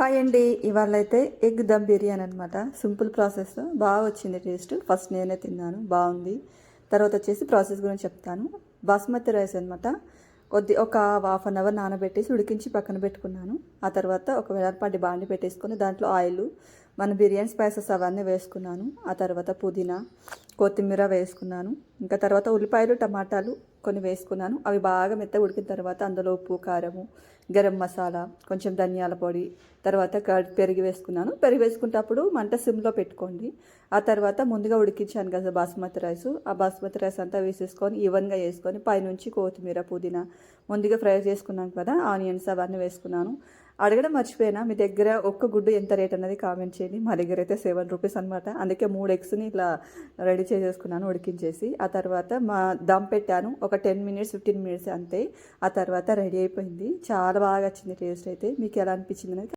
Hi అండి. ఇవాళ అయితే ఎగ్ దమ్ బిర్యానీ అనమాట. సింపుల్ ప్రాసెస్ బాగా వచ్చింది టేస్ట్. ఫస్ట్ నేనే తిన్నాను, బాగుంది. తర్వాత వచ్చేసి ప్రాసెస్ గురించి చెప్తాను. బాస్మతి రైస్ అనమాట. ఒక హాఫ్ అన్ అవర్ నానబెట్టేసి ఉడికించి పక్కన పెట్టుకున్నాను. ఆ తర్వాత ఒక వేలపాటి బాండి పెట్టేసుకొని దాంట్లో ఆయిల్, మన బిర్యానీ స్పైసెస్ అవన్నీ వేసుకున్నాను. ఆ తర్వాత పుదీనా, కొత్తిమీర వేసుకున్నాను. ఇంకా తర్వాత ఉల్లిపాయలు, టమాటాలు కొన్ని వేసుకున్నాను. అవి బాగా మెత్తగా ఉడికిన తర్వాత అందులో ఉప్పు, కారము, గరం మసాలా, కొంచెం ధనియాల పొడి, తర్వాత పెరుగు వేసుకున్నాను. పెరుగు వేసుకునేటప్పుడు మంట సిమ్లో పెట్టుకోండి. ఆ తర్వాత ముందుగా ఉడికించాను కదా బాస్మతి రైస్, ఆ బాస్మతి రైస్ అంతా వేసేసుకొని ఈవెన్గా వేసుకొని పైనుంచి కొత్తిమీర, పుదీనా ముందుగా ఫ్రై చేసుకున్నాను కదా, ఆనియన్స్ అవన్నీ వేసుకున్నాను. అడగడం మర్చిపోయినా, మీ దగ్గర ఒక్క గుడ్డు ఎంత రేట్ అన్నది కామెంట్ చేయండి. మా దగ్గర అయితే 7 రూపీస్ అనమాట. అందుకే 3 ఎగ్స్ని ఇట్లా రెడీ చేసేసుకున్నాను ఉడికించేసి. ఆ తర్వాత దమ్ పెట్టాను ఒక 10 మినిట్స్ 15 మినిట్స్ అంతే. ఆ తర్వాత రెడీ అయిపోయింది. చాలా బాగా వచ్చింది టేస్ట్ అయితే. మీకు ఎలా అనిపించింది అనేది